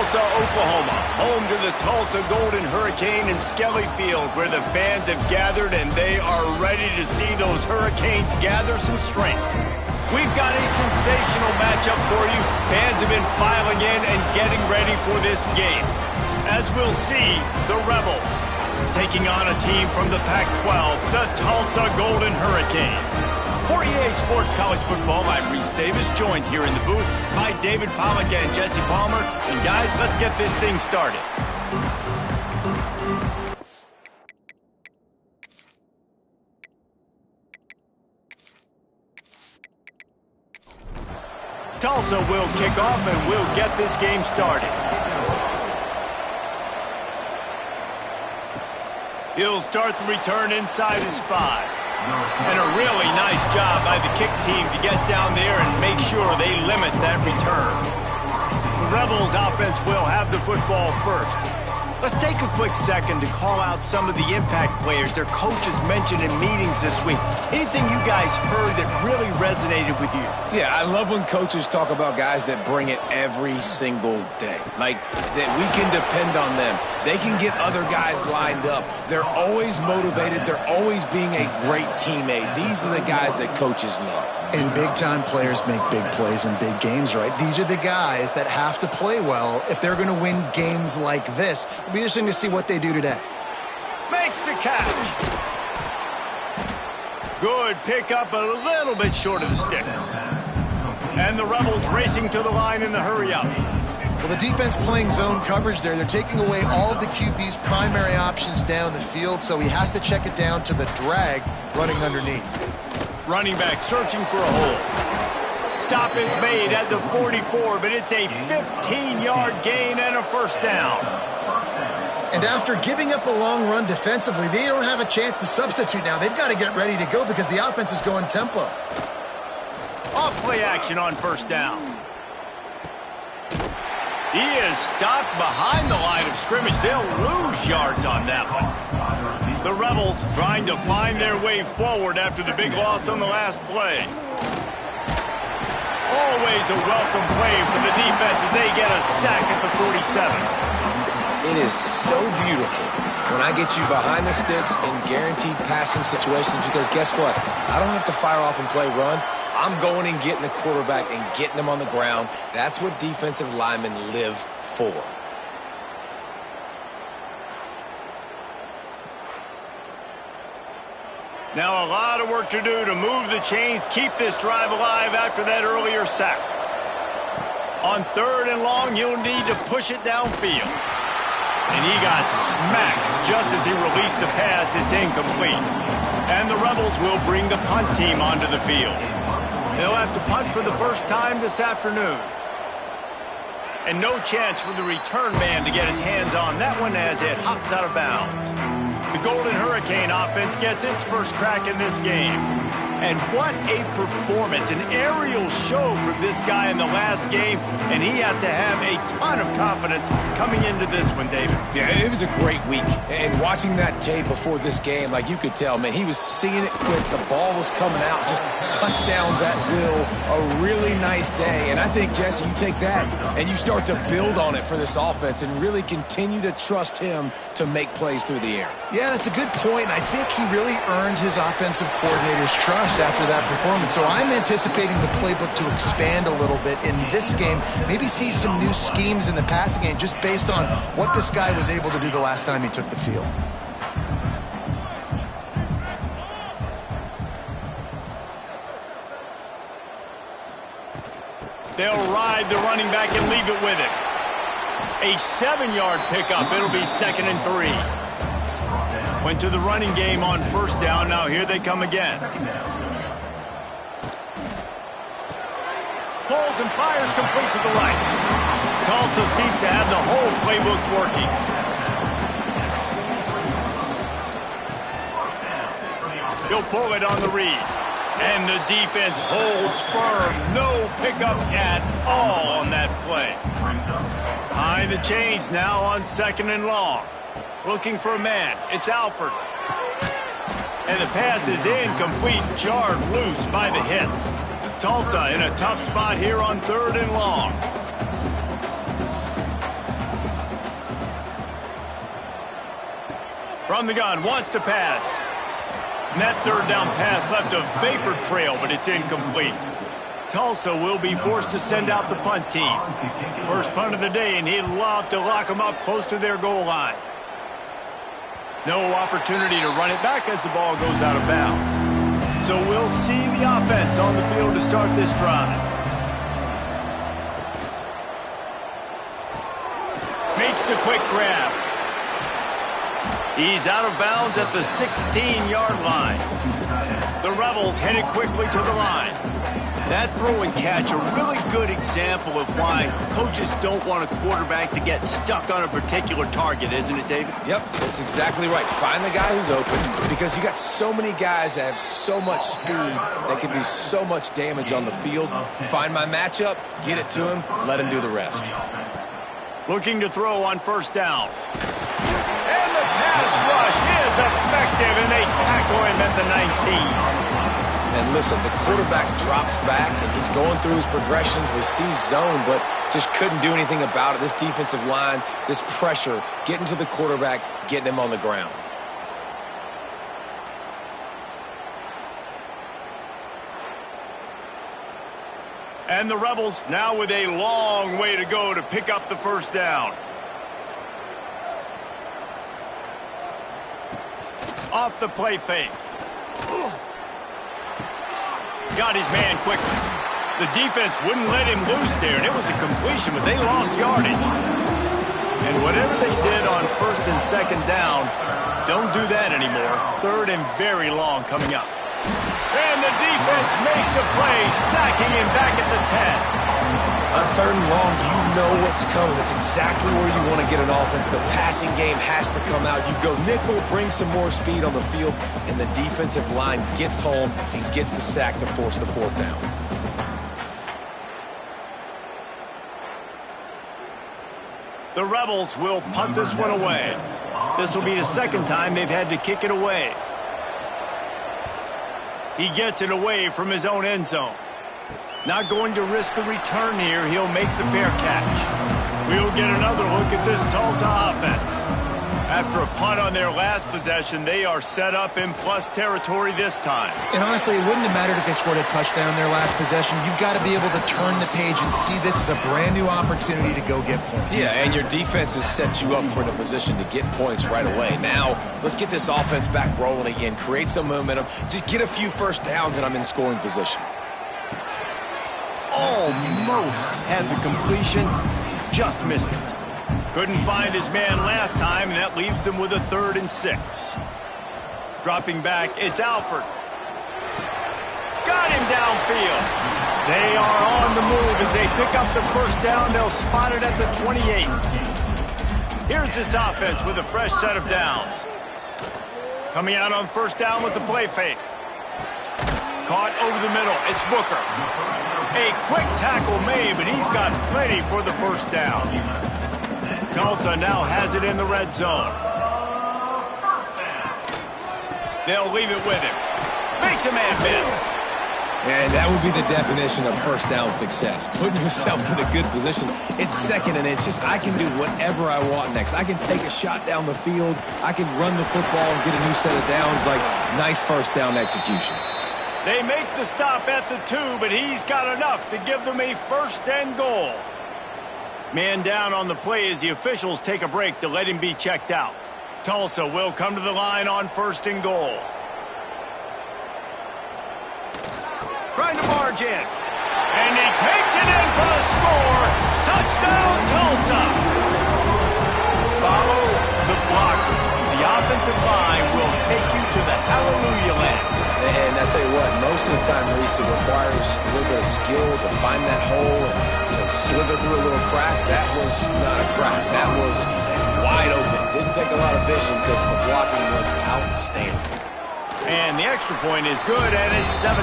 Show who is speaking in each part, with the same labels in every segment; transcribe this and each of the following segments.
Speaker 1: Tulsa, Oklahoma, home to the Tulsa Golden Hurricane in Skelly Field, where the fans have gathered and they are ready to see those Hurricanes gather some strength. We've got a sensational matchup for you. Fans have been filing in and getting ready for this game. As we'll see, the Rebels taking on a team from the Pac-12, the Tulsa Golden Hurricane. For EA Sports College Football, I'm Reese Davis, joined here in the booth by David Pollack and Jesse Palmer. And guys, let's get this thing started. Tulsa will kick off and we'll get this game started. He'll start the return inside his 5. And a really nice job by the kick team to get down there and make sure they limit that return. The Rebels offense will have the football first. Let's take a quick second to call out some of the impact players their coaches mentioned in meetings this week. Anything you guys heard that really resonated with you?
Speaker 2: Yeah, I love when coaches talk about guys that bring it every single day. Like, that we can depend on them. They can get other guys lined up. They're always motivated. They're always being a great teammate. These are the guys that coaches love.
Speaker 3: And big-time players make big plays in big games, right? These are the guys that have to play well if they're going to win games like this. It'll be interesting to see what they do today.
Speaker 1: Makes the catch. Good pickup, a little bit short of the sticks. And the Rebels racing to the line in the hurry-up.
Speaker 3: Well, the defense playing zone coverage there. They're taking away all of the QB's primary options down the field, so he has to check it down to the drag running underneath.
Speaker 1: Running back searching for a hole. Stop is made at the 44, but it's a 15-yard gain and a first down.
Speaker 3: And after giving up a long run defensively, they don't have a chance to substitute now. They've got to get ready to go because the offense is going tempo.
Speaker 1: Off play action on first down. He is stopped behind the line of scrimmage. They'll lose yards on that one. The Rebels trying to find their way forward after the big loss on the last play. Always a welcome play for the defense as they get a sack at the 47.
Speaker 2: It is so beautiful when I get you behind the sticks in guaranteed passing situations because guess what? I don't have to fire off and play run. I'm going and getting the quarterback and getting him on the ground. That's what defensive linemen live for.
Speaker 1: Now a lot of work to do to move the chains, keep this drive alive after that earlier sack. On 3rd and long, he'll need to push it downfield. And he got smacked just as he released the pass. It's incomplete. And the Rebels will bring the punt team onto the field. They'll have to punt for the first time this afternoon. And no chance for the return man to get his hands on that one as it hops out of bounds. The Golden Hurricane offense gets its first crack in this game. And what a performance, an aerial show for this guy in the last game, and he has to have a ton of confidence coming into this one, David.
Speaker 2: Yeah, it was a great week, and watching that tape before this game, like you could tell, man, he was seeing it quick, the ball was coming out, just touchdowns at will, a really nice day, and I think, Jesse, you take that and you start to build on it for this offense and really continue to trust him to make plays through the air.
Speaker 3: Yeah, that's a good point, and I think he really earned his offensive coordinator's trust after that performance. So I'm anticipating the playbook to expand a little bit in this game, maybe see some new schemes in the passing game just based on what this guy was able to do the last time he took the field.
Speaker 1: They'll ride the running back and leave it with him. A 7-yard pickup. It'll be 2nd and 3. Went to the running game on first down. Now here they come again. Pulls and fires complete to the right. Tulsa seems to have the whole playbook working. He'll pull it on the read. And the defense holds firm. No pickup at all on that play. Behind the chains now on 2nd and long. Looking for a man. It's Alford. And the pass is incomplete. Jarred loose by the hit. Tulsa in a tough spot here on 3rd and long. From the gun, wants to pass. And that third down pass left a vapor trail, but it's incomplete. Tulsa will be forced to send out the punt team. First punt of the day, and he'd love to lock them up close to their goal line. No opportunity to run it back as the ball goes out of bounds. So we'll see the offense on the field to start this drive. Makes the quick grab. He's out of bounds at the 16-yard line. The Rebels headed quickly to the line. That throw and catch, a really good example of why coaches don't want a quarterback to get stuck on a particular target, isn't it, David?
Speaker 2: Yep, that's exactly right. Find the guy who's open, because you got so many guys that have so much speed that can do so much damage on the field. Find my matchup, get it to him, let him do the rest.
Speaker 1: Looking to throw on first down. And the pass rush is effective, and they tackle him at the 19.
Speaker 2: And listen, the quarterback drops back, and he's going through his progressions. We see zone, but just couldn't do anything about it. This defensive line, this pressure, getting to the quarterback, getting him on the ground.
Speaker 1: And the Rebels now with a long way to go to pick up the first down. Off the play fake. Got his man quickly. The defense wouldn't let him loose there, and it was a completion, but they lost yardage. And whatever they did on first and second down, don't do that anymore. Third and very long coming up. And the defense makes a play, sacking him back at the 10.
Speaker 2: On third and long, you know what's coming. That's exactly where you want to get an offense. The passing game has to come out. You go nickel, bring some more speed on the field, and the defensive line gets home and gets the sack to force the fourth down.
Speaker 1: The Rebels will punt this one away. This will be the second time they've had to kick it away. He gets it away from his own end zone. Not going to risk a return here. He'll make the fair catch. We'll get another look at this Tulsa offense. After a punt on their last possession, they are set up in plus territory this time.
Speaker 3: And honestly, it wouldn't have mattered if they scored a touchdown their last possession. You've got to be able to turn the page and see this as a brand new opportunity to go get points.
Speaker 2: Yeah, and your defense has set you up for the position to get points right away. Now, let's get this offense back rolling again, create some momentum, just get a few first downs, and I'm in scoring position.
Speaker 1: Almost had the completion, just missed it. Couldn't find his man last time, and that leaves him with a 3rd and 6. Dropping back, it's Alford. Got him downfield. They are on the move as they pick up the first down. They'll spot it at the 28. Here's this offense with a fresh set of downs. Coming out on first down with the play fake. Caught over the middle. It's Booker. A quick tackle made, but he's got plenty for the first down. Tulsa now has it in the red zone. They'll leave it with him. Makes a man miss.
Speaker 2: And that would be the definition of first down success. Putting yourself in a good position. It's 2nd and inches. I can do whatever I want next. I can take a shot down the field. I can run the football and get a new set of downs. Like, nice first down execution.
Speaker 1: They make the stop at the 2, but he's got enough to give them a 1st and goal. Man down on the play as the officials take a break to let him be checked out. Tulsa will come to the line on 1st and goal. Trying to barge in. And he takes it in for the score. Touchdown, Tulsa. Follow the blocker. The offensive line will take you to the hallelujah land.
Speaker 2: And I tell you what, most of the time, Reese, it requires a little bit of skill to find that hole and slither through a little crack. That was not a crack. That was wide open. Didn't take a lot of vision because the blocking was outstanding.
Speaker 1: And the extra point is good, and it's 7-0.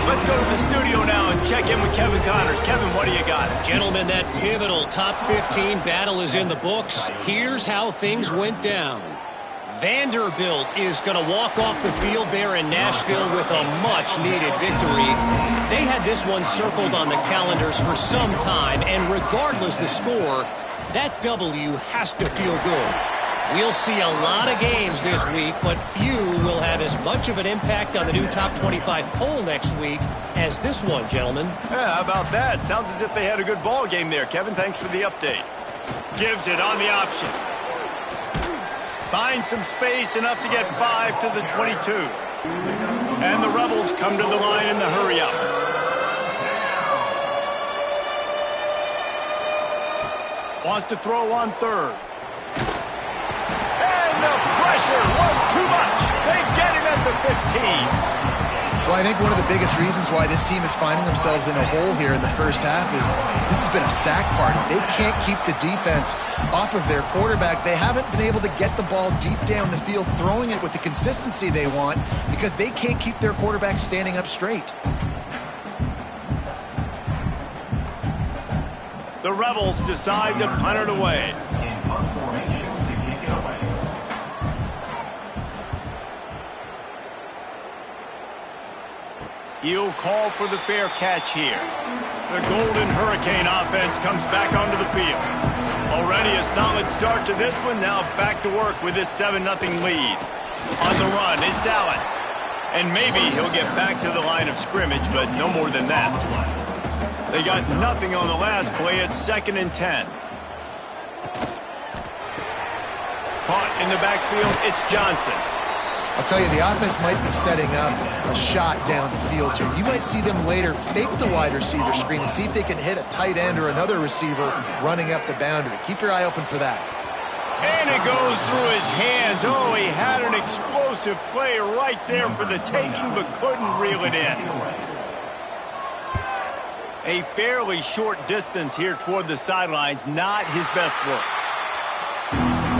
Speaker 1: Let's go to the studio now and check in with Kevin Connors. Kevin, what do you got?
Speaker 4: Gentlemen, that pivotal top 15 battle is in the books. Here's how things went down. Vanderbilt is going to walk off the field there in Nashville with a much-needed victory. They had this one circled on the calendars for some time, and regardless the score, that W has to feel good. We'll see a lot of games this week, but few will have as much of an impact on the new top 25 poll next week as this one, gentlemen.
Speaker 1: Yeah, how about that? Sounds as if they had a good ball game there. Kevin, thanks for the update. Gives it on the option. Finds some space, enough to get 5 to the 22. And the Rebels come to the line in the hurry-up. Wants to throw on third. And the pressure was too much. They get him at the 15.
Speaker 3: Well, I think one of the biggest reasons why this team is finding themselves in a hole here in the first half is this has been a sack party. They can't keep the defense off of their quarterback. They haven't been able to get the ball deep down the field, throwing it with the consistency they want because they can't keep their quarterback standing up straight.
Speaker 1: The Rebels decide to punt it away. He'll call for the fair catch here. The Golden Hurricane offense comes back onto the field. Already a solid start to this one. Now back to work with this 7-0 lead. On the run, it's Allen. And maybe he'll get back to the line of scrimmage, but no more than that. They got nothing on the last play. It's 2nd and 10. Caught in the backfield, it's Johnson.
Speaker 3: I'll tell you, the offense might be setting up a shot down the field here. You might see them later fake the wide receiver screen and see if they can hit a tight end or another receiver running up the boundary. Keep your eye open for that.
Speaker 1: And it goes through his hands. Oh, he had an explosive play right there for the taking, but couldn't reel it in. A fairly short distance here toward the sidelines, not his best work.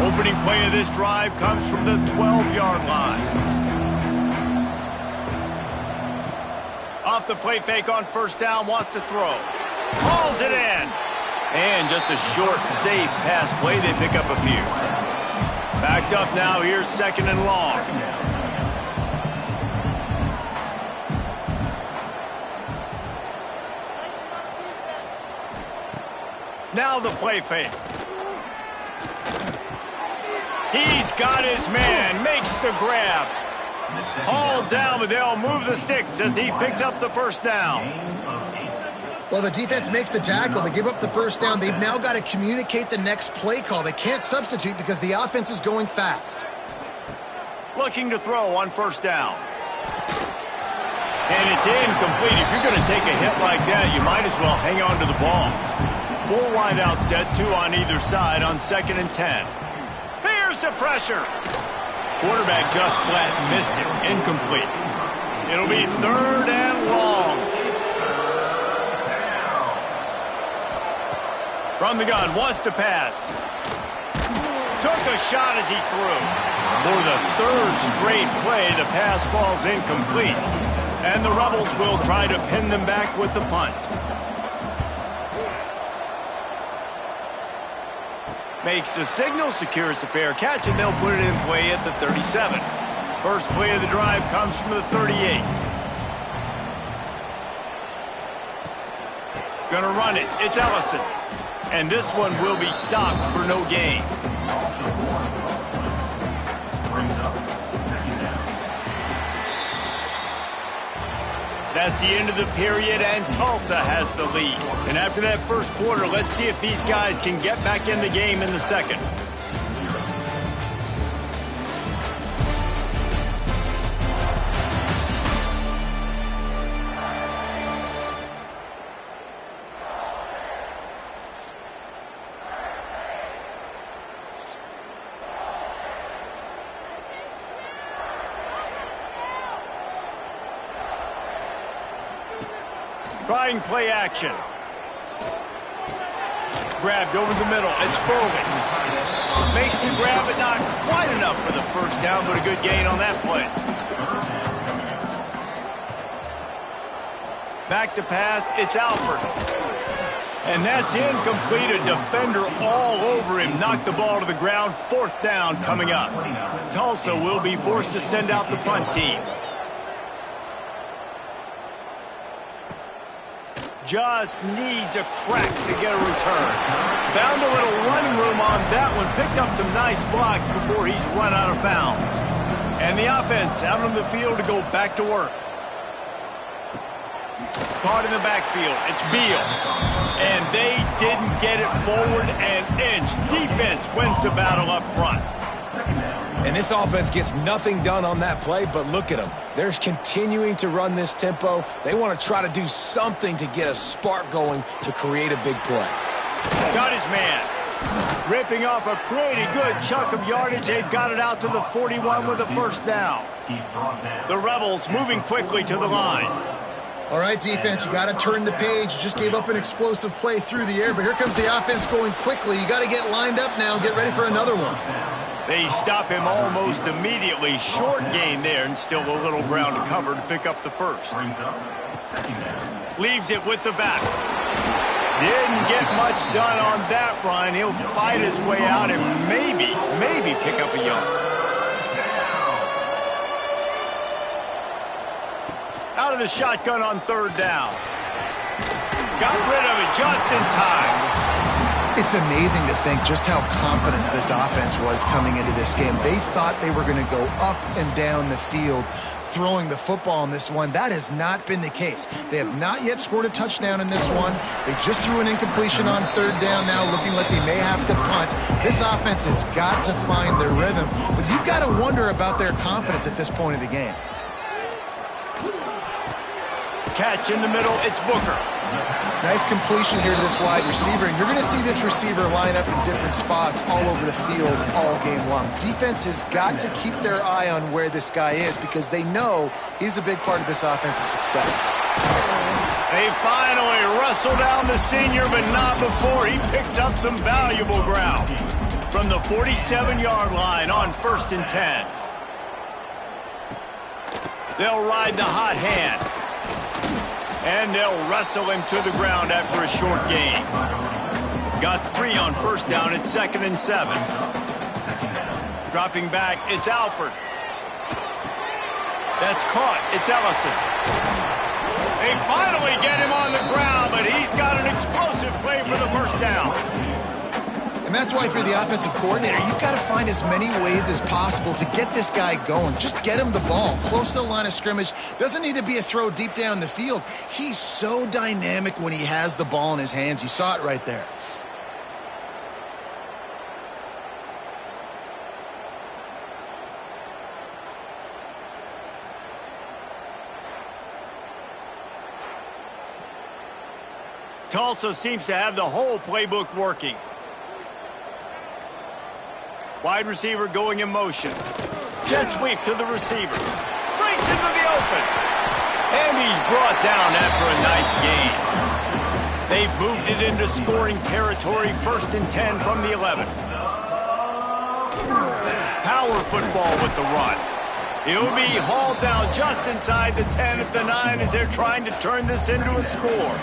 Speaker 1: Opening play of this drive comes from the 12-yard line. Off the play fake on first down, wants to throw. Hauls it in. And just a short, safe pass play. They pick up a few. Backed up now. Here's 2nd and long. Now the play fake. He's got his man, makes the grab. Hauled down, but they'll move the sticks as he picks up the first down.
Speaker 3: Well, the defense makes the tackle. They give up the first down. They've now got to communicate the next play call. They can't substitute because the offense is going fast.
Speaker 1: Looking to throw on first down. And it's incomplete. If you're going to take a hit like that, you might as well hang on to the ball. 4 wide out set, 2 on either side on 2nd and 10. Here's the pressure. Quarterback just flat missed it. Incomplete. It'll be 3rd and long. From the gun, wants to pass. Took a shot as he threw. For the 3rd straight play, the pass falls incomplete. And the Rebels will try to pin them back with the punt. Makes the signal, secures the fair catch, and they'll put it in play at the 37. First play of the drive comes from the 38. Gonna run it. It's Ellison. And this one will be stopped for no gain. That's the end of the period, and Tulsa has the lead. And after that first quarter, let's see if these guys can get back in the game in the second. Trying play action. Grabbed over the middle. It's Foley. Makes the grab, but not quite enough for the first down, but a good gain on that play. Back to pass. It's Alford. And that's incomplete. A defender all over him. Knocked the ball to the ground. 4th down coming up. Tulsa will be forced to send out the punt team. Just needs a crack to get a return. Found a little running room on that one. Picked up some nice blocks before he's run out of bounds. And the offense out on the field to go back to work. Caught in the backfield. It's Beal. And they didn't get it forward an inch. Defense wins the battle up front.
Speaker 2: And this offense gets nothing done on that play, but look at them. They're continuing to run this tempo. They want to try to do something to get a spark going to create a big play.
Speaker 1: Got his man. Ripping off a pretty good chunk of yardage. They've got it out to the 41 with a first down. The Rebels moving quickly to the line.
Speaker 3: All right, defense, you got to turn the page. Just gave up an explosive play through the air, but here comes the offense going quickly. You got to get lined up now and get ready for another one.
Speaker 1: They stop him almost immediately. Short gain there, and still a little ground to cover to pick up the first. Leaves it with the back. Didn't get much done on that run. He'll fight his way out and maybe pick up a yard. Out of the shotgun on third down. Got rid of it just in time.
Speaker 3: It's amazing to think just how confident this offense was coming into this game. They thought they were going to go up and down the field throwing the football in this one. That has not been the case. They have not yet scored a touchdown in this one. They just threw an incompletion on third down now, looking like they may have to punt. This offense has got to find their rhythm, but you've got to wonder about their confidence at this point of the game.
Speaker 1: Catch in the middle, it's Booker.
Speaker 3: Nice completion here to this wide receiver, and you're going to see this receiver line up in different spots all over the field all game long. Defense has got to keep their eye on where this guy is because they know he's a big part of this offense's success.
Speaker 1: They finally wrestle down the senior, but not before he picks up some valuable ground. From the 47-yard line on 1st and 10. They'll ride the hot hand. And they'll wrestle him to the ground after a short gain. Got 3 on first down at 2nd and 7. Dropping back, it's Alford. That's caught, it's Ellison. They finally get him on the ground, but he's got an explosive play for the first down.
Speaker 3: And that's why, if you're the offensive coordinator, you've got to find as many ways as possible to get this guy going. Just get him the ball close to the line of scrimmage. Doesn't need to be a throw deep down the field. He's so dynamic when he has the ball in his hands. You saw it right there.
Speaker 1: Tulsa seems to have the whole playbook working. Wide receiver going in motion. Jet sweep to the receiver. Breaks into the open. And he's brought down after a nice gain. They've moved it into scoring territory. 1st and 10 from the 11. Power football with the run. He'll be hauled down just inside the 10 at the 9 as they're trying to turn this into a score.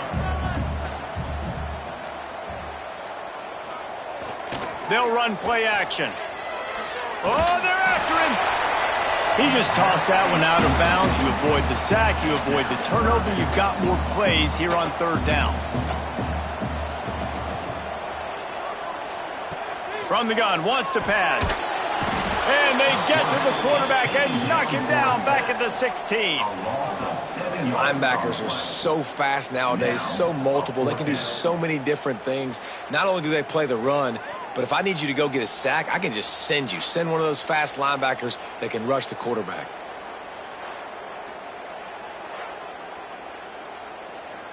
Speaker 1: They'll run play action. Oh, they're after him. He just tossed that one out of bounds. You avoid the sack. You avoid the turnover. You've got more plays here on third down. From the gun, wants to pass. And they get to the quarterback and knock him down back at the 16.
Speaker 2: And linebackers are so fast nowadays, so multiple. They can do so many different things. Not only do they play the run, but if I need you to go get a sack, I can just send you. Send one of those fast linebackers that can rush the quarterback.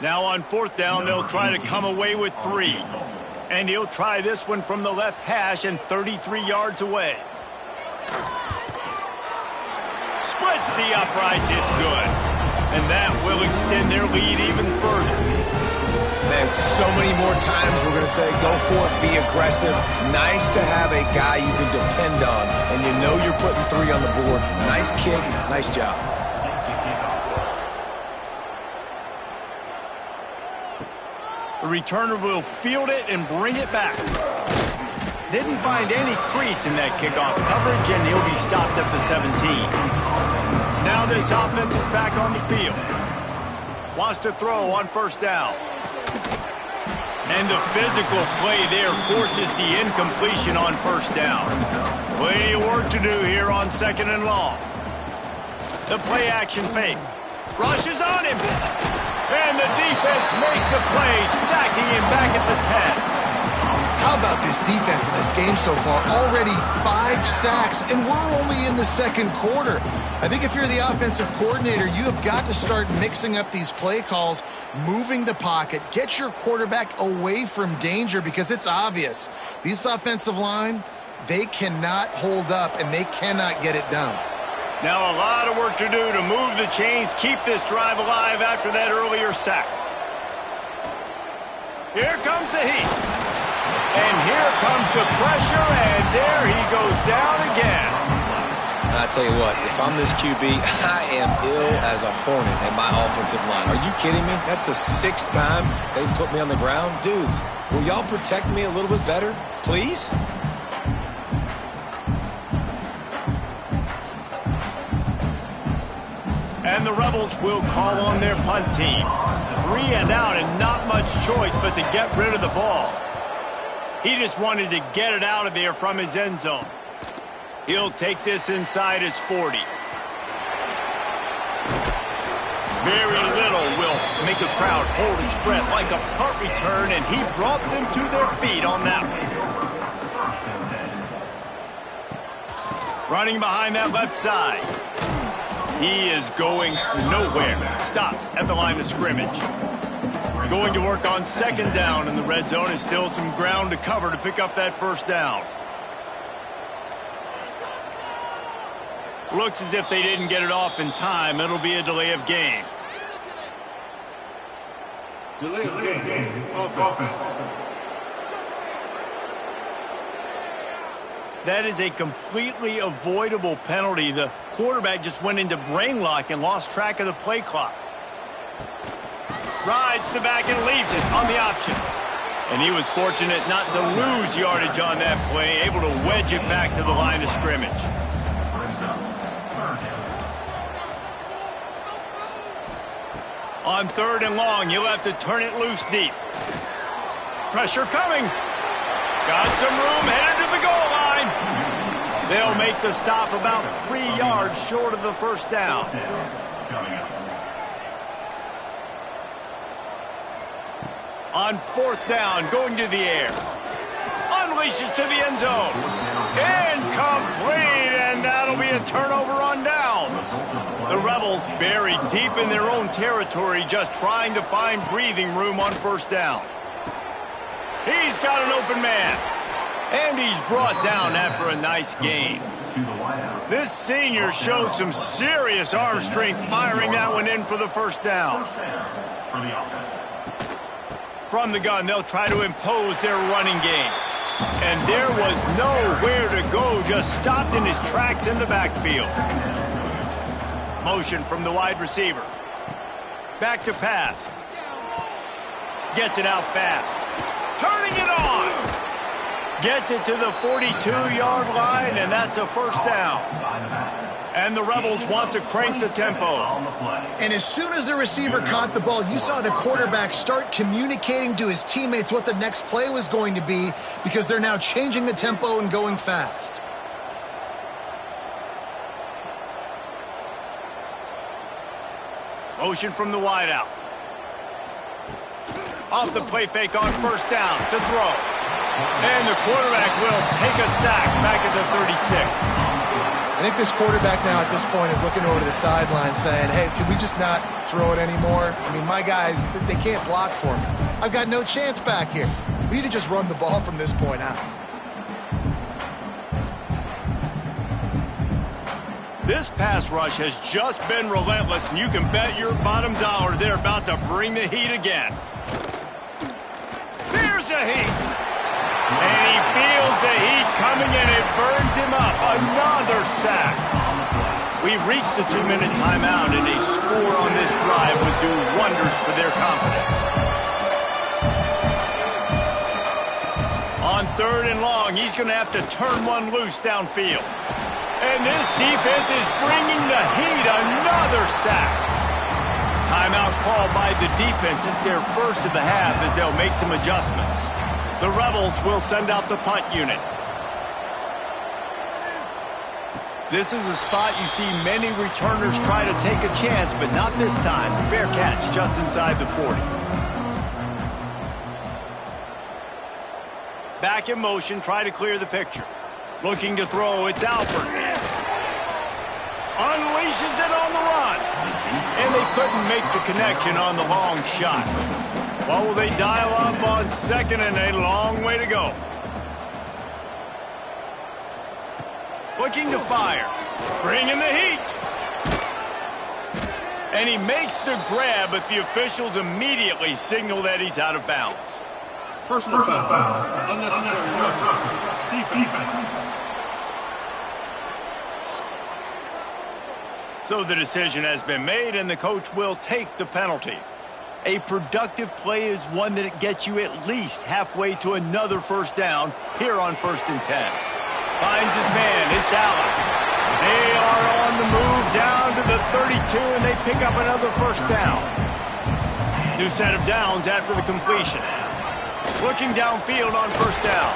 Speaker 1: Now on 4th down, they'll try to come away with 3. And he'll try this one from the left hash and 33 yards away. Splits the uprights, it's good. And that will extend their lead even further.
Speaker 2: Man, so many more times we're going to say, go for it, be aggressive. Nice to have a guy you can depend on, and you know you're putting 3 on the board. Nice kick, nice job.
Speaker 1: The returner will field it and bring it back. Didn't find any crease in that kickoff coverage, and he'll be stopped at the 17. Now this offense is back on the field. Wants to throw on 1st down. And the physical play there forces the incompletion on first down. Plenty of work to do here on 2nd and long. The play action fake. Rushes on him. And the defense makes a play, sacking him back at the 10.
Speaker 3: How about this defense in this game so far? Already 5 sacks, and we're only in the 2nd quarter. I think if you're the offensive coordinator, you have got to start mixing up these play calls, moving the pocket, get your quarterback away from danger, because it's obvious. These offensive line, they cannot hold up, and they cannot get it done.
Speaker 1: Now a lot of work to do to move the chains, keep this drive alive after that earlier sack. Here comes the heat. And here comes the pressure, and there he goes down again.
Speaker 2: I tell you what, if I'm this QB, I am ill as a hornet at my offensive line. Are you kidding me? That's the 6th time they've put me on the ground. Dudes, will y'all protect me a little bit better, please?
Speaker 1: And the Rebels will call on their punt team. 3 and out, and not much choice but to get rid of the ball. He just wanted to get it out of there from his end zone. He'll take this inside his 40. Very little will make a crowd hold its breath like a punt return, and he brought them to their feet on that one. Running behind that left side. He is going nowhere. Stops at the line of scrimmage. Going to work on 2nd down in the red zone, and still some ground to cover to pick up that first down. Looks as if they didn't get it off in time. It'll be a delay of game.
Speaker 5: Delay of game. Offense.
Speaker 1: That is a completely avoidable penalty. The quarterback just went into brain lock and lost track of the play clock. Rides the back and leaves it on the option. And he was fortunate not to lose yardage on that play, able to wedge it back to the line of scrimmage. On 3rd and long, he'll have to turn it loose deep. Pressure coming. Got some room, headed to the goal line. They'll make the stop about 3 yards short of the first down. On 4th down, going to the air. Unleashes to the end zone. Incomplete, and that'll be a turnover on downs. The Rebels buried deep in their own territory, just trying to find breathing room on 1st down. He's got an open man. And he's brought down after a nice gain. This senior showed some serious arm strength firing that one in for the first down. From the gun, they'll try to impose their running game. And there was nowhere to go, just stopped in his tracks in the backfield. Motion from the wide receiver. Back to pass. Gets it out fast. Turning it on. Gets it to the 42-yard line, and that's a first down. And the Rebels want to crank the tempo.
Speaker 3: And as soon as the receiver caught the ball, you saw the quarterback start communicating to his teammates what the next play was going to be, because they're now changing the tempo and going fast.
Speaker 1: Motion from the wideout. Off the play fake on first down to throw. And the quarterback will take a sack back at the 36.
Speaker 3: I think this quarterback now at this point is looking over to the sideline saying, hey, can we just not throw it anymore? I mean, my guys, they can't block for me. I've got no chance back here. We need to just run the ball from this point out.
Speaker 1: This pass rush has just been relentless, and you can bet your bottom dollar they're about to bring the heat again. Here's the heat. And he feels the heat coming, and it burns him up. Another sack. We've reached the 2-minute timeout, and a score on this drive would do wonders for their confidence. On 3rd and long, he's going to have to turn one loose downfield. And this defense is bringing the heat. Another sack. Timeout. Timeout called by the defense. It's their first of the half as they'll make some adjustments. The Rebels will send out the punt unit. This is a spot you see many returners try to take a chance, but not this time. Fair catch just inside the 40. Back in motion, try to clear the picture. Looking to throw, it's Alford. Unleashes it on the run. And they couldn't make the connection on the long shot. What will they dial up on second and a long way to go? Looking to fire. Bringing the heat. And he makes the grab, but the officials immediately signal that he's out of bounds.
Speaker 5: Personal foul. Unnecessary roughness. Defense.
Speaker 1: So the decision has been made, and the coach will take the penalty. A productive play is one that gets you at least halfway to another first down here on 1st and 10. Finds his man. It's Allen. They are on the move down to the 32, and they pick up another first down. New set of downs after the completion. Looking downfield on first down.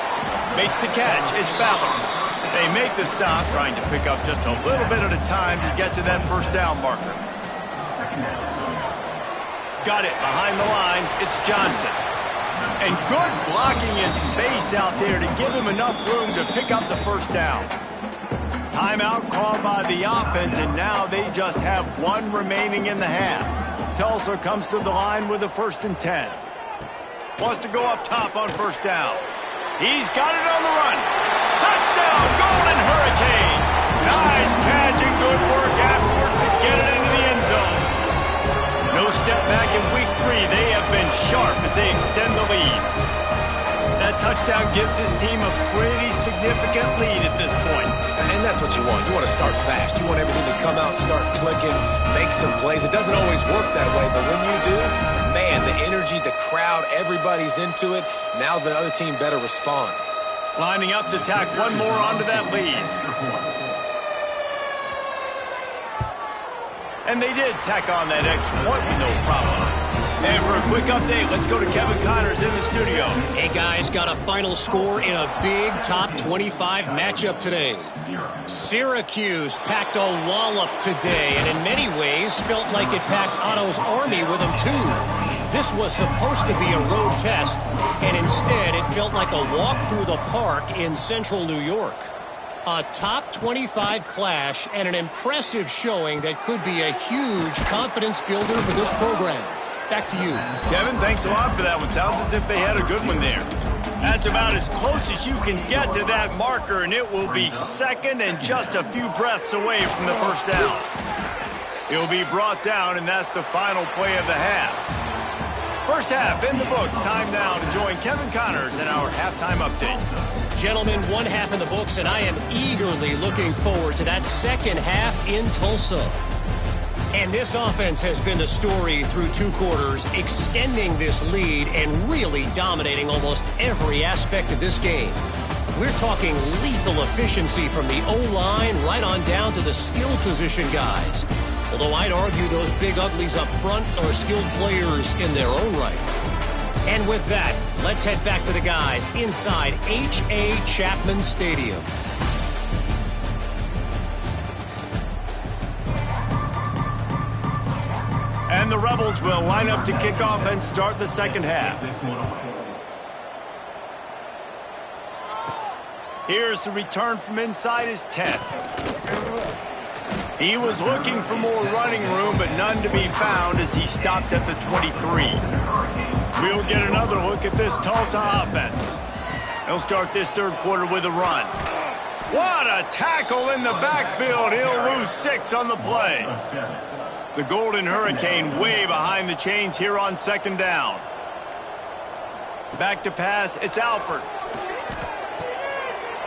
Speaker 1: Makes the catch. It's Ballard. They make the stop, trying to pick up just a little bit at a time to get to that first down marker. Got it behind the line. It's Johnson. And good blocking in space out there to give him enough room to pick up the first down. Timeout called by the offense, and now they just have one remaining in the half. Tulsa comes to the line with a 1st and 10. Wants to go up top on first down. He's got it on the run. Touchdown, Golden Hurricane. Nice catch and good work afterwards to get it into the end zone. No step back in week 3. They have been sharp as they extend the lead. That touchdown gives his team a pretty significant lead at this point.
Speaker 2: And that's what you want. You want to start fast. You want everything to come out, start clicking, make some plays. It doesn't always work that way, but when you do, man, the energy, the crowd, everybody's into it. Now the other team better respond.
Speaker 1: Lining up to tack one more onto that lead. And they did tack on that extra point with no problem. And for a quick update, let's go to Kevin Connors in the studio.
Speaker 4: Hey, guys, got a final score in a big top 25 matchup today. Syracuse packed a wallop today, and in many ways felt like it packed Otto's Army with them, too. This was supposed to be a road test, and instead it felt like a walk through the park in central New York. A top 25 clash and an impressive showing that could be a huge confidence builder for this program. Back to you.
Speaker 1: Kevin, thanks a lot for that one. Sounds as if they had a good one there. That's about as close as you can get to that marker, and it will be second and just a few breaths away from the first down. He'll be brought down, and that's the final play of the half. First half in the books. Time now to join Kevin Connors in our halftime update.
Speaker 4: Gentlemen, one half in the books, and I am eagerly looking forward to that second half in Tulsa. And this offense has been the story through 2 quarters, extending this lead and really dominating almost every aspect of this game. We're talking lethal efficiency from the O-line right on down to the skill position guys. Although I'd argue those big uglies up front are skilled players in their own right. And with that, let's head back to the guys inside H.A. Chapman Stadium.
Speaker 1: And the Rebels will line up to kick off and start the second half. Here's the return from inside his 10. He was looking for more running room, but none to be found as he stopped at the 23. We'll get another look at this Tulsa offense. He'll start this third quarter with a run. What a tackle in the backfield. He'll lose 6 on the play. The Golden Hurricane way behind the chains here on second down. Back to pass, it's Alford.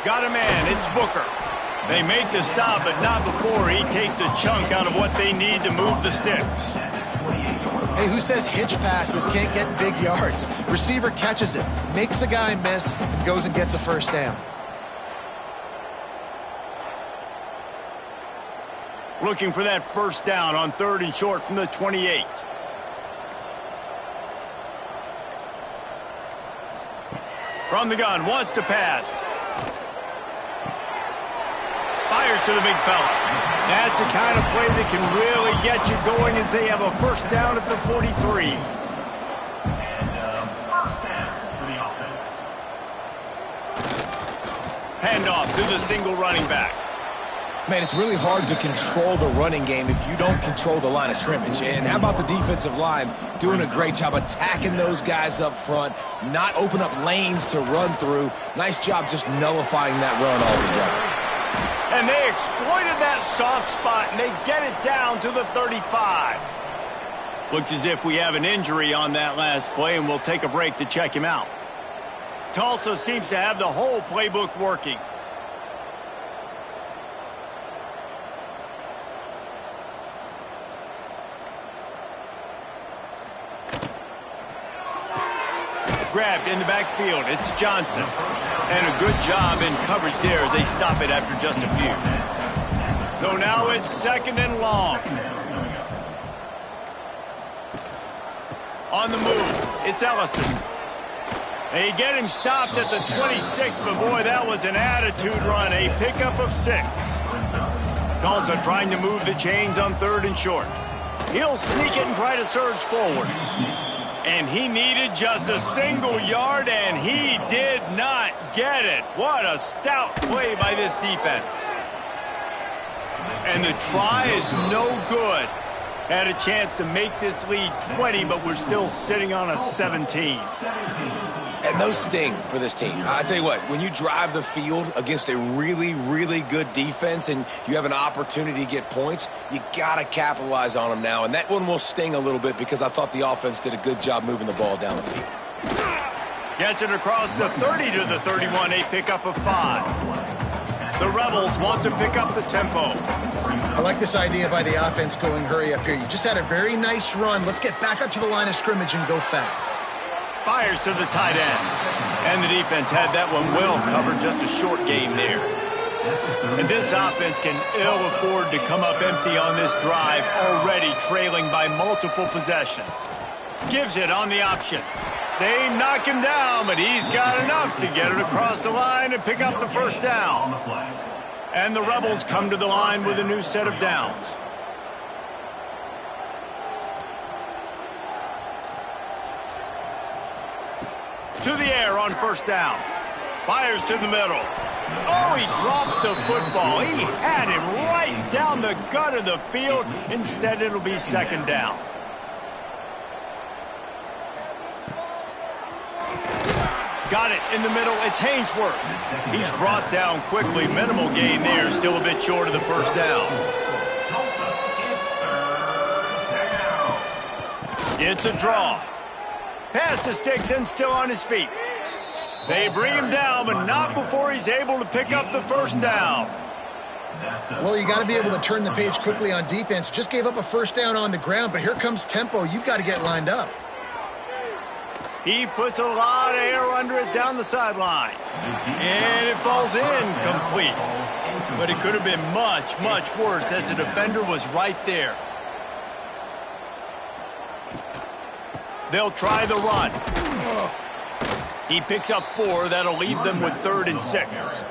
Speaker 1: Got a man, it's Booker. They make the stop, but not before he takes a chunk out of what they need to move the sticks.
Speaker 3: Hey, who says hitch passes can't get big yards? Receiver catches it, makes a guy miss, and goes and gets a first down.
Speaker 1: Looking for that first down on 3rd and short from the 28. From the gun, wants to pass. Fires to the big fella. That's the kind of play that can really get you going as they have a first down at the 43. Handoff to the single running back.
Speaker 2: Man, it's really hard to control the running game if you don't control the line of scrimmage. And how about the defensive line doing a great job attacking those guys up front, not open up lanes to run through. Nice job just nullifying that run altogether.
Speaker 1: And they exploited that soft spot, and they get it down to the 35. Looks as if we have an injury on that last play, and we'll take a break to check him out. Tulsa seems to have the whole playbook working. Grabbed in the backfield. It's Johnson. And a good job in coverage there as they stop it after just a few. So now it's second and long. On the move, it's Ellison. They get him stopped at the 26, but boy, that was an attitude run. A pickup of 6. Tulsa trying to move the chains on 3rd and short. He'll sneak it and try to surge forward. And he needed just a single yard, and he did not get it. What a stout play by this defense. And the try is no good. Had a chance to make this lead 20, but we're still sitting on a 17.
Speaker 2: And those sting for this team. I tell you what, when you drive the field against a really, really good defense and you have an opportunity to get points, you got to capitalize on them now. And that one will sting a little bit because I thought the offense did a good job moving the ball down the field.
Speaker 1: Gets it across the 30 to the 31, a pickup of 5. The Rebels want to pick up the tempo.
Speaker 3: I like this idea by the offense going hurry up here. You just had a very nice run. Let's get back up to the line of scrimmage and go fast.
Speaker 1: Fires to the tight end. And the defense had that one well covered, just a short game there. And this offense can ill afford to come up empty on this drive, already trailing by multiple possessions. Gives it on the option. They knock him down, but he's got enough to get it across the line and pick up the first down. And the Rebels come to the line with a new set of downs. To the air on first down. Fires to the middle. Oh, he drops the football. He had him right down the gut of the field. Instead, it'll be second down. Got it in the middle. It's Hainsworth. He's brought down quickly. Minimal gain there. Still a bit short of the first down. It's a draw. Pass to Sticks and still on his feet. They bring him down, but not before he's able to pick up the first down.
Speaker 3: Well, you got to be able to turn the page quickly on defense. Just gave up a first down on the ground, but here comes tempo. You've got to get lined up.
Speaker 1: He puts a lot of air under it down the sideline. And it falls in complete. But it could have been much, much worse as the defender was right there. They'll try the run. He picks up 4. That'll leave them with 3rd and 6.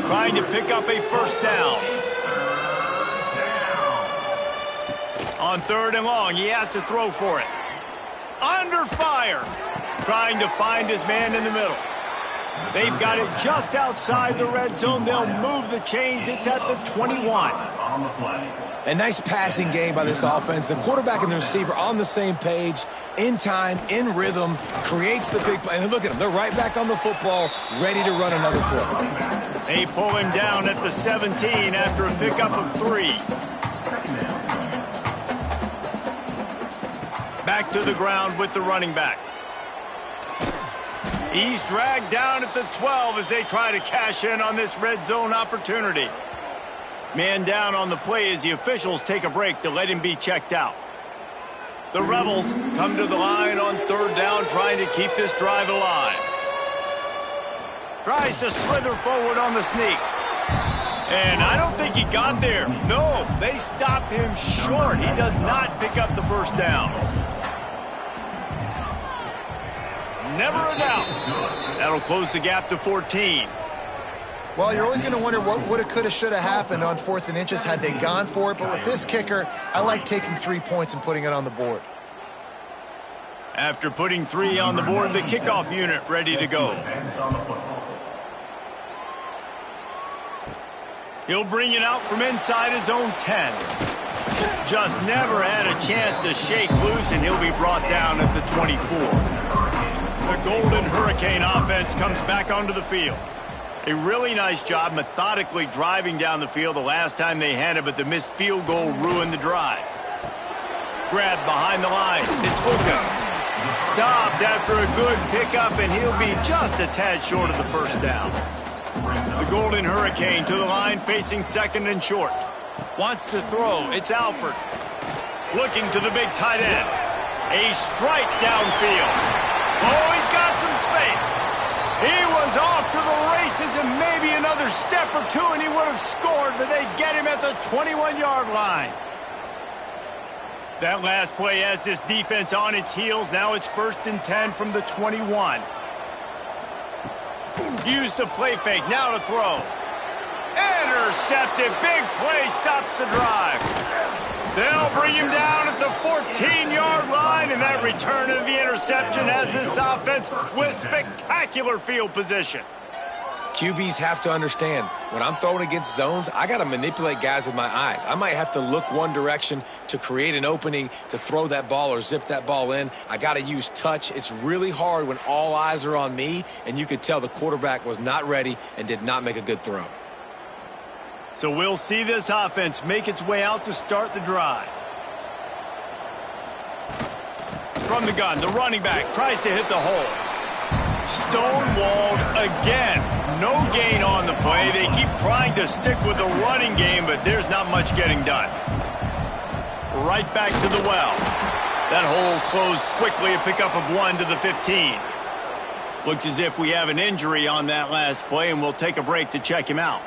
Speaker 1: Trying to pick up a first down. On 3rd and long, he has to throw for it. Under fire. Trying to find his man in the middle. They've got it just outside the red zone. They'll move the chains. It's at the 21.
Speaker 2: A nice passing game by this offense. The quarterback and the receiver on the same page, in time, in rhythm, creates the big play. And look at them. They're right back on the football, ready to run another play.
Speaker 1: They pull him down at the 17 after a pickup of 3. Back to the ground with the running back. He's dragged down at the 12 as they try to cash in on this red zone opportunity. Man down on the play as the officials take a break to let him be checked out. The Rebels come to the line on 3rd down, trying to keep this drive alive. Tries to slither forward on the sneak. And I don't think he got there. No, they stop him short. He does not pick up the first down. never a doubt. That'll close the gap to 14.
Speaker 3: Well, you're always going to wonder what woulda, coulda, shoulda happened on 4th and inches had they gone for it. But with this kicker, I like taking 3 points and putting it on the board.
Speaker 1: After putting 3 on the board, the kickoff unit ready to go. He'll bring it out from inside his own 10. Just never had a chance to shake loose, and he'll be brought down at the 24. The Golden Hurricane offense comes back onto the field. A really nice job methodically driving down the field the last time they had it, but the missed field goal ruined the drive. Grabbed behind the line. It's Lucas. Stopped after a good pickup, and he'll be just a tad short of the first down. The Golden Hurricane to the line, facing 2nd and short. Wants to throw. It's Alford. Looking to the big tight end. A strike downfield. Oh, he's got some space. He was off to the races and maybe another step or two and he would have scored, but they get him at the 21-yard line. That last play has this defense on its heels. Now it's 1st and 10 from the 21. Used the play fake, now to throw. Intercepted, big play, stops the drive. They'll bring him down at the 14-yard line, and that return of the interception has this offense with spectacular field position.
Speaker 2: QBs have to understand, when I'm throwing against zones, I got to manipulate guys with my eyes. I might have to look one direction to create an opening to throw that ball or zip that ball in. I got to use touch. It's really hard when all eyes are on me, and you could tell the quarterback was not ready and did not make a good throw.
Speaker 1: So we'll see this offense make its way out to start the drive. From the gun, the running back tries to hit the hole. Stonewalled again. No gain on the play. They keep trying to stick with the running game, but there's not much getting done. Right back to the well. That hole closed quickly, a pickup of 1 to the 15. Looks as if we have an injury on that last play, and we'll take a break to check him out.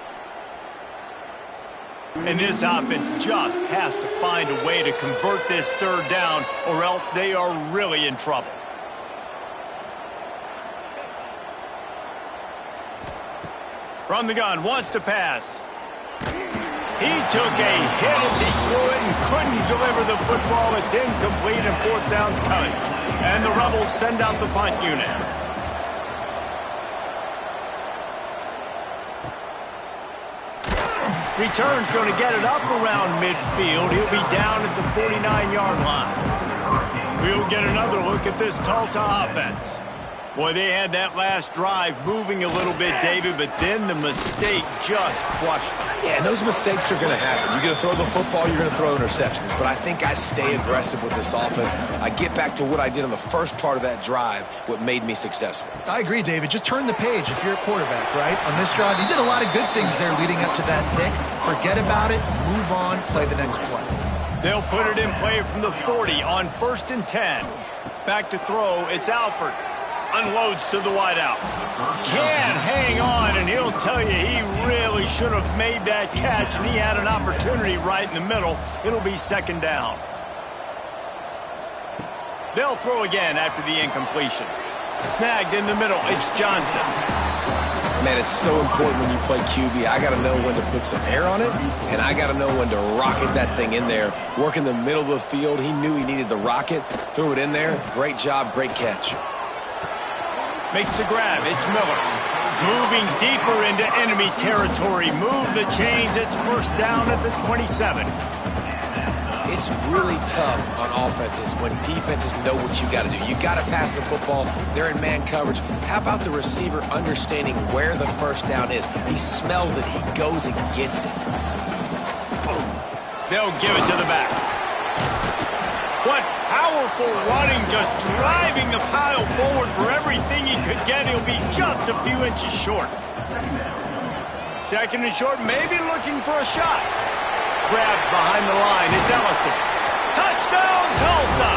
Speaker 1: And this offense just has to find a way to convert this 3rd down, or else they are really in trouble. From the gun, wants to pass. He took a hit as he threw it and couldn't deliver the football. It's incomplete, and 4th down's coming. And the Rebels send out the punt unit. Return's going to get it up around midfield. He'll be down at the 49-yard line. We'll get another look at this Tulsa offense. Boy, they had that last drive moving a little bit, David, but then the mistake just crushed them.
Speaker 2: Yeah, and those mistakes are going to happen. You're going to throw the football, you're going to throw interceptions. But I think I stay aggressive with this offense. I get back to what I did on the first part of that drive, what made me successful.
Speaker 3: I agree, David. Just turn the page if you're a quarterback, right? On this drive, you did a lot of good things there leading up to that pick. Forget about it, move on, play the next play.
Speaker 1: They'll put it in play from the 40 on 1st and 10. Back to throw, it's Alford. Unloads to the wideout. Can hang on, and he'll tell you he really should have made that catch, and he had an opportunity right in the middle. It'll be 2nd down. They'll throw again after the incompletion. Snagged in the middle, it's Johnson.
Speaker 2: Man, it's so important when you play QB. I got to know when to put some air on it, and I got to know when to rocket that thing in there. Work in the middle of the field. He knew he needed the rocket, threw it in there. Great job, great catch.
Speaker 1: Makes the grab. It's Miller. Moving deeper into enemy territory. Move the chains. It's 1st down at the 27.
Speaker 2: It's really tough on offenses when defenses know what you got to do. You got to pass the football. They're in man coverage. How about the receiver understanding where the 1st down is? He smells it. He goes and gets it.
Speaker 1: They'll give it to the back. What powerful running, just driving the pile forward for everything he could get. He'll be just a few inches short. 2nd and short, maybe looking for a shot. Grabbed behind the line, it's Ellison. Touchdown, Tulsa!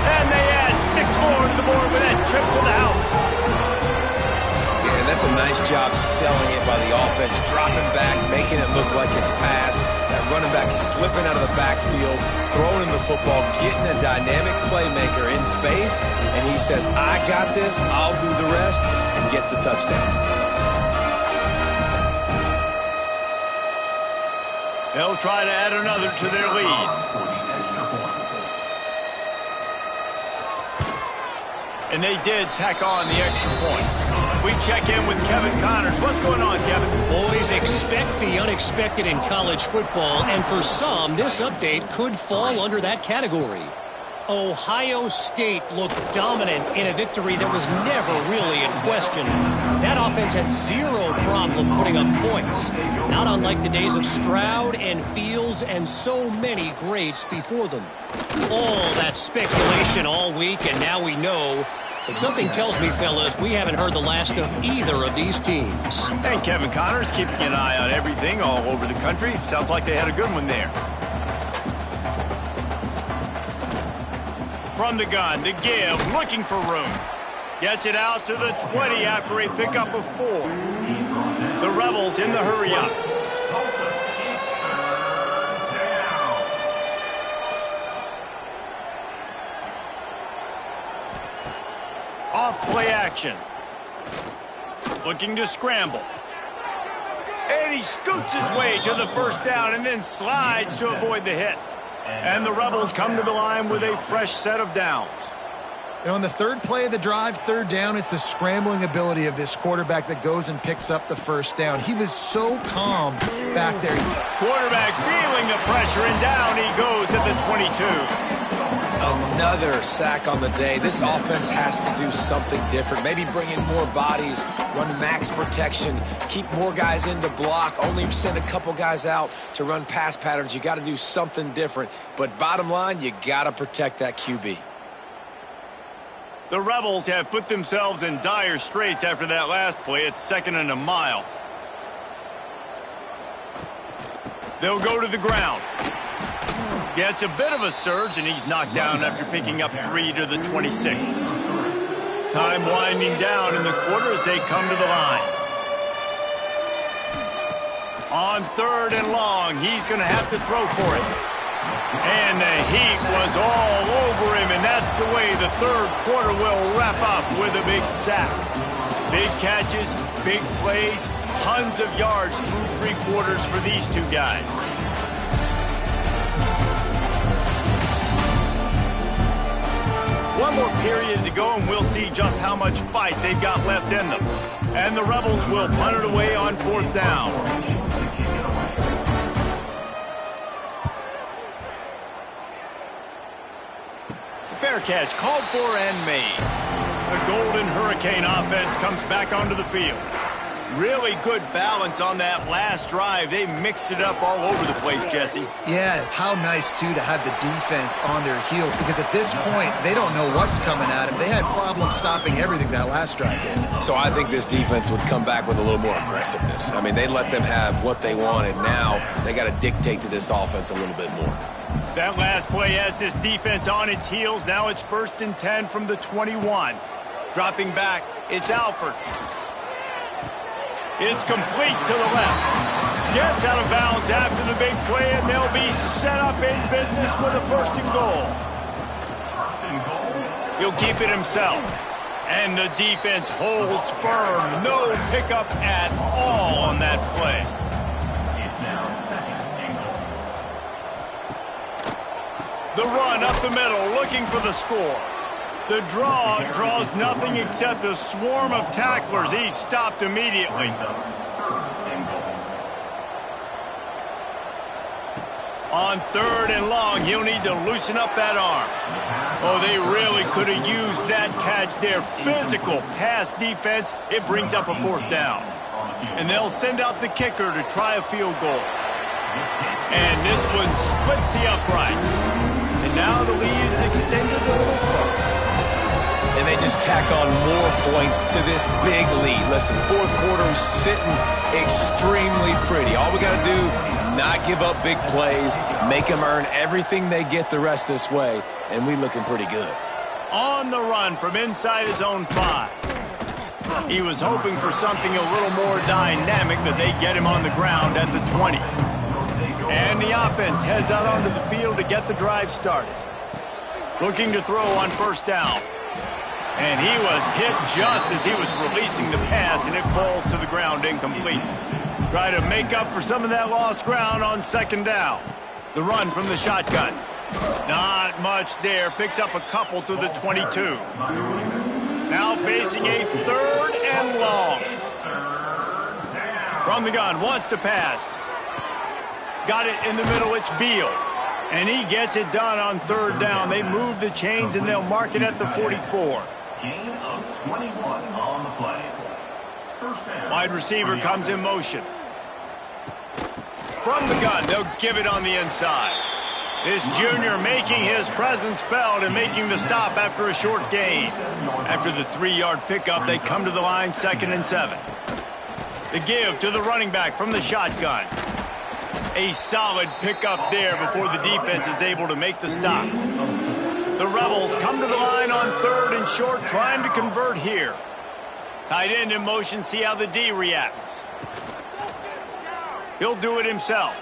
Speaker 1: And they add 6 more to the board with that trip to the house.
Speaker 2: Yeah, that's a nice job selling it by the offense, dropping back, making it look like it's pass. That running back slipping out of the backfield, throwing him the football, getting a dynamic playmaker in space, and he says, I got this, I'll do the rest, and gets the touchdown.
Speaker 1: They'll try to add another to their lead. And they did tack on the extra point. We check in with Kevin Connors. What's going on, Kevin?
Speaker 4: Boys, expect the unexpected in college football, and for some, this update could fall under that category. Ohio State looked dominant in a victory that was never really in question. That offense had zero problem putting up points, not unlike the days of Stroud and Fields and so many greats before them. All that speculation all week, and now we know. But something tells me, fellas, we haven't heard the last of either of these teams.
Speaker 1: And Kevin Connors keeping an eye on everything all over the country. Sounds like they had a good one there. From the gun to give, looking for room. Gets it out to the 20 after a pickup of 4. The Rebels in the hurry-up. Off play action. Looking to scramble. And he scoots his way to the first down and then slides to avoid the hit. And the Rebels come to the line with a fresh set of downs.
Speaker 3: And on the third play of the drive, third down, it's the scrambling ability of this quarterback that goes and picks up the first down. He was so calm back there.
Speaker 1: Quarterback feeling the pressure, and down he goes at the 22.
Speaker 2: Another sack on the day. This offense has to do something different. Maybe bring in more bodies, run max protection, keep more guys in to block, only send a couple guys out to run pass patterns. You got to do something different. But bottom line, you got to protect that QB.
Speaker 1: The Rebels have put themselves in dire straits after that last play. It's 2nd and a mile. They'll go to the ground. Yeah, it's a bit of a surge, and he's knocked down after picking up 3 to the 26. Time winding down in the quarter as they come to the line. On 3rd and long, he's going to have to throw for it. And the heat was all over him, and that's the way the 3rd quarter will wrap up with a big sack. Big catches, big plays, tons of yards through 3 quarters for these two guys. One more period to go, and we'll see just how much fight they've got left in them. And the Rebels will punt it away on 4th down. Fair catch called for and made. The Golden Hurricane offense comes back onto the field. Really good balance on that last drive. They mixed it up all over the place, Jesse.
Speaker 3: Yeah, how nice, too, to have the defense on their heels, because at this point, they don't know what's coming at them. They had problems stopping everything that last drive did.
Speaker 2: So I think this defense would come back with a little more aggressiveness. I mean, they let them have what they wanted. Now they got to dictate to this offense a little bit more.
Speaker 1: That last play has this defense on its heels. Now it's 1st and 10 from the 21. Dropping back, it's Alford. It's complete to the left. Gets out of bounds after the big play, and they'll be set up in business with a 1st and goal. He'll keep it himself. And the defense holds firm. No pickup at all on that play. The run up the middle, looking for the score. The draw draws nothing except a swarm of tacklers. He's stopped immediately. On 3rd and long, he'll need to loosen up that arm. Oh, they really could have used that catch there. Physical pass defense. It brings up a 4th down. And they'll send out the kicker to try a field goal. And this one splits the uprights. And now the lead is extended a little further.
Speaker 2: And they just tack on more points to this big lead. Listen, 4th quarter is sitting extremely pretty. All we got to do, not give up big plays, make them earn everything they get the rest this way, and we looking pretty good.
Speaker 1: On the run from inside his own 5. He was hoping for something a little more dynamic, but they get him on the ground at the 20. And the offense heads out onto the field to get the drive started. Looking to throw on first down. And he was hit just as he was releasing the pass, and it falls to the ground incomplete. Try to make up for some of that lost ground on second down. The run from the shotgun. Not much there. Picks up a couple to the 22. Now facing a 3rd and long. From the gun, wants to pass. Got it in the middle, it's Beal. And he gets it done on 3rd down. They move the chains and they'll mark it at the 44.
Speaker 6: Gain of 21 on the play. First down.
Speaker 1: Wide receiver comes in motion. From the gun, they'll give it on the inside. This junior making his presence felt and making the stop after a short gain. After the 3-yard pickup, they come to the line 2nd and 7. The give to the running back from the shotgun. A solid pickup there before the defense is able to make the stop. The Rebels come to the line on 3rd and short, trying to convert here. Tight end in motion, see how the D reacts. He'll do it himself.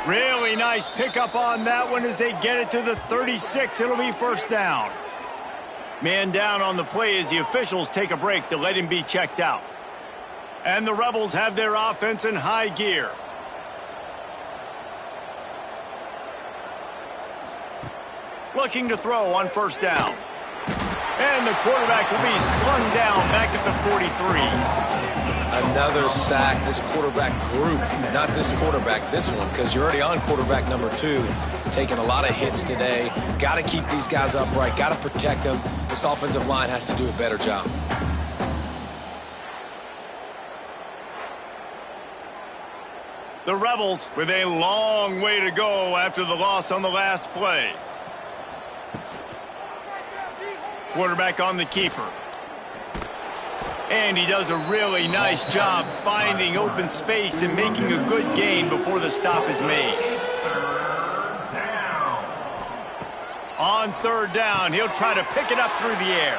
Speaker 1: Really nice pickup on that one as they get it to the 36. It'll be first down. Man down on the play as the officials take a break to let him be checked out. And the Rebels have their offense in high gear. Looking to throw on first down. And the quarterback will be slung down back at the 43.
Speaker 2: Another sack. This quarterback group, not this quarterback, this one, because you're already on quarterback number 2. Taking a lot of hits today. Got to keep these guys upright. Got to protect them. This offensive line has to do a better job.
Speaker 1: The Rebels with a long way to go after the loss on the last play. Quarterback on the keeper. And he does a really nice job finding open space and making a good gain before the stop is made. On 3rd down, he'll try to pick it up through the air.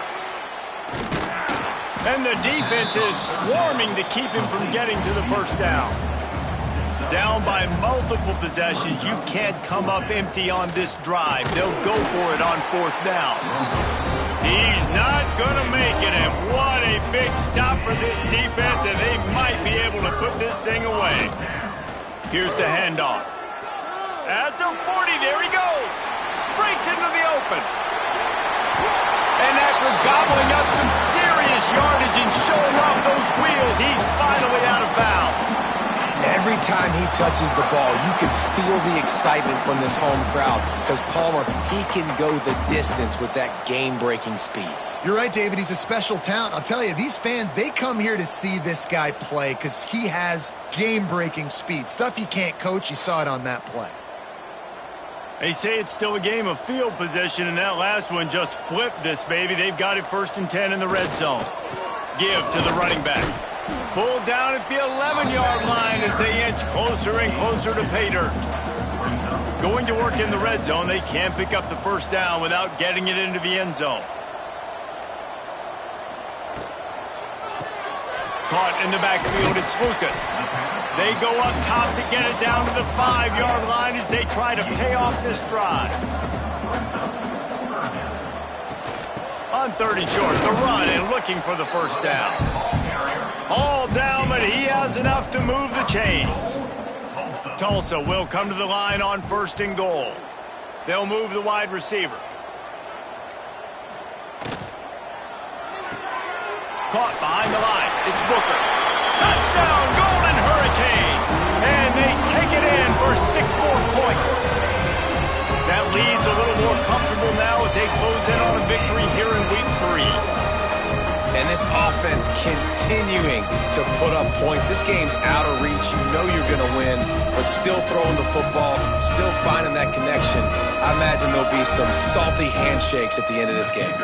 Speaker 1: And the defense is swarming to keep him from getting to the first down. Down by multiple possessions, you can't come up empty on this drive. They'll go for it on 4th down. He's not going to make it, and what a big stop for this defense, and they might be able to put this thing away. Here's the handoff. At the 40, there he goes. Breaks into the open. And after gobbling up some serious yardage and showing off those wheels, he's finally out of bounds.
Speaker 2: Every time he touches the ball, you can feel the excitement from this home crowd because Palmer, he can go the distance with that game-breaking speed.
Speaker 3: You're right, David. He's a special talent. I'll tell you, these fans, they come here to see this guy play because he has game-breaking speed. Stuff you can't coach. You saw it on that play.
Speaker 1: They say it's still a game of field position, and that last one just flipped this baby. They've got it 1st and 10 in the red zone. Give to the running back. Pulled down at the 11-yard line as they inch closer and closer to pay dirt. Going to work in the red zone, they can't pick up the first down without getting it into the end zone. Caught in the backfield, it's Lucas. They go up top to get it down to the 5-yard line as they try to pay off this drive. On 3rd and short, the run and looking for the first down. All down, but he has enough to move the chains. Tulsa will come to the line on 1st and goal. They'll move the wide receiver. Caught behind the line. It's Booker. Touchdown, Golden Hurricane! And they take it in for 6 more points. That lead's a little more comfortable now as they close in on a victory here in week 3.
Speaker 2: And this offense continuing to put up points. This game's out of reach. You know you're going to win, but still throwing the football, still finding that connection. I imagine there'll be some salty handshakes at the end of this game.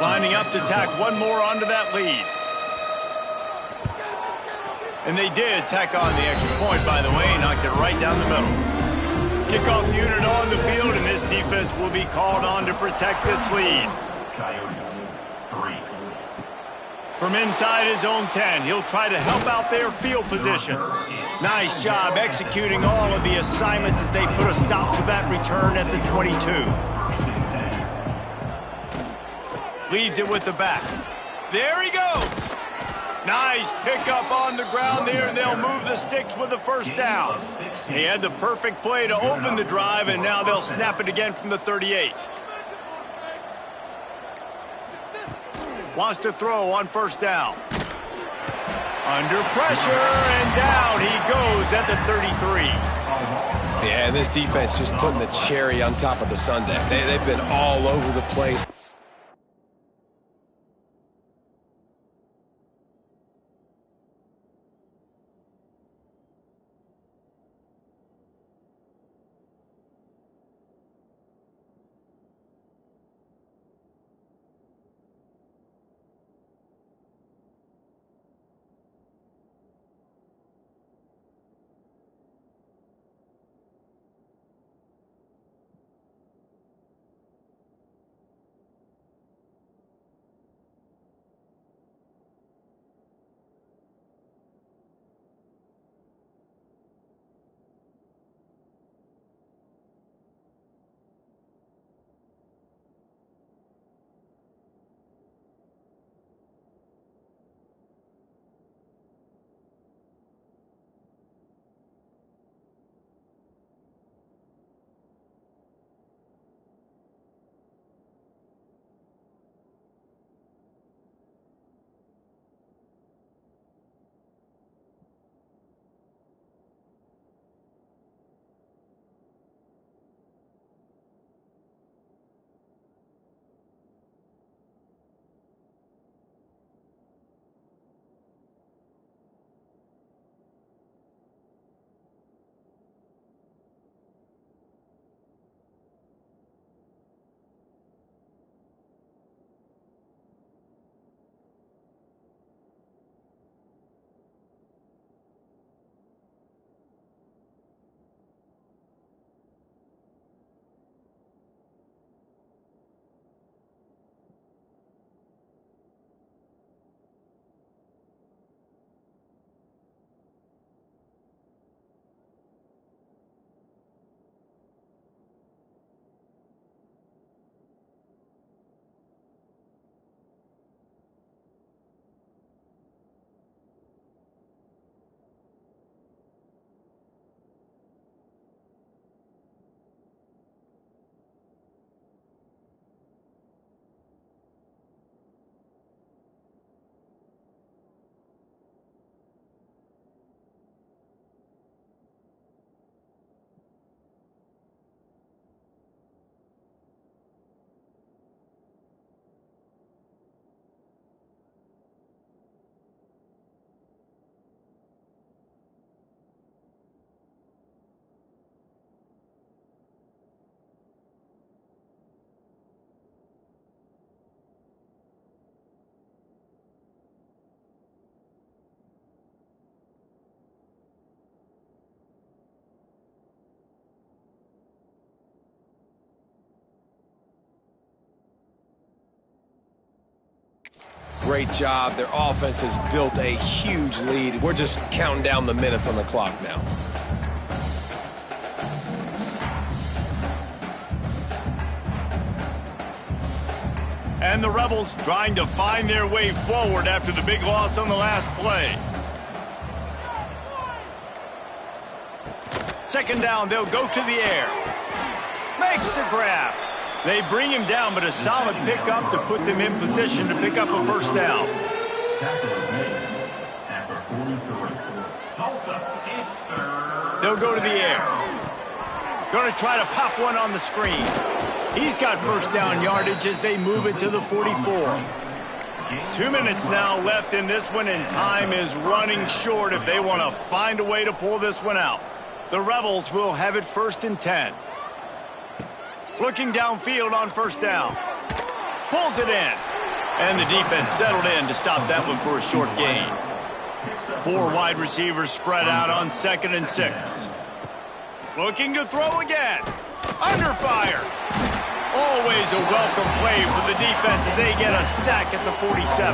Speaker 1: Lining up to tack one more onto that lead. And they did tack on the extra point, by the way, knocked it right down the middle. Kickoff unit on the field, and this defense will be called on to protect this lead.
Speaker 6: Coyotes 3.
Speaker 1: From inside his own 10, he'll try to help out their field position. Nice job executing all of the assignments as they put a stop to that return at the 22. Leaves it with the back. There he goes. Nice pickup on the ground there, and they'll move the sticks with the first down. He had the perfect play to open the drive, and now they'll snap it again from the 38. Wants to throw on first down. Under pressure, and down he goes at the 33.
Speaker 2: Yeah, and this defense just putting the cherry on top of the sundae. They've been all over the place. Great job. Their offense has built a huge lead. We're just counting down the minutes on the clock now.
Speaker 1: And the Rebels trying to find their way forward after the big loss on the last play. Second down, they'll go to the air. Makes the grab. They bring him down, but a solid pickup to put them in position to pick up a first down. They'll go to the air. Going to try to pop one on the screen. He's got first down yardage as they move it to the 44. 2 minutes now left in this one, and time is running short if they want to find a way to pull this one out. The Rebels will have it 1st and 10. Looking downfield on first down. Pulls it in. And the defense settled in to stop that one for a short gain. 4 wide receivers spread out on 2nd and 6. Looking to throw again. Under fire. Always a welcome play for the defense as they get a sack at the 47.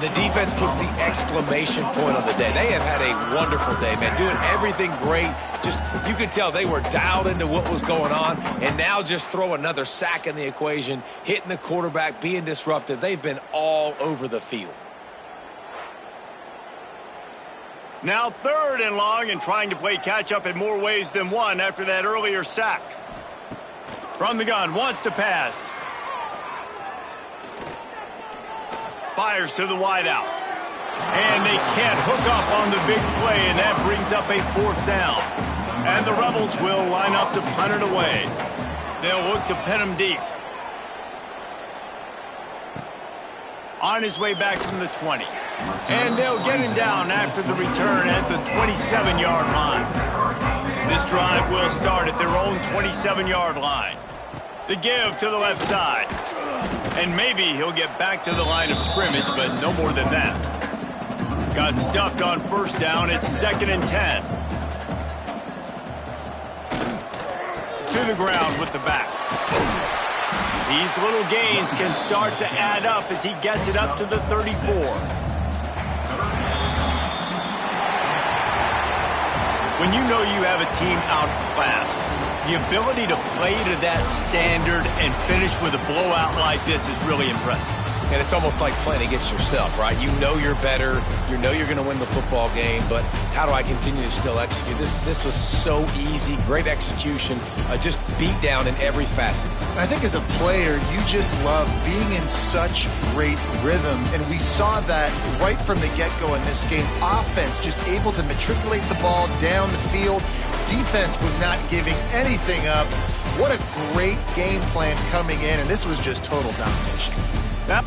Speaker 2: The defense puts the exclamation point on the day. They have had a wonderful day, man, doing everything great. Just, you could tell they were dialed into what was going on, and now just throw another sack in the equation, hitting the quarterback, being disruptive. They've been all over the field.
Speaker 1: Now 3rd and long, and trying to play catch-up in more ways than one after that earlier sack. From the gun, wants to pass. Fires to the wideout. And they can't hook up on the big play, and that brings up a 4th down. And the Rebels will line up to punt it away. They'll look to pin him deep. On his way back from the 20. And they'll get him down after the return at the 27-yard line. This drive will start at their own 27-yard line. The give to the left side. And maybe he'll get back to the line of scrimmage, but no more than that. Got stuffed on 1st down. It's 2nd and 10. To the ground with the back. These little gains can start to add up as he gets it up to the 34. When you know you have a team outclassed, the ability to play to that standard and finish with a blowout like this is really impressive.
Speaker 2: And it's almost like playing against yourself, right? You know you're better. You know you're going to win the football game, but how do I continue to still execute? This was so easy. Great execution. Just beat down in every facet.
Speaker 3: I think as a player, you just love being in such great rhythm, and we saw that right from the get-go in this game. Offense just able to matriculate the ball down the field. Defense was not giving anything up. What a great game plan coming in, and this was just total domination.
Speaker 1: Yep.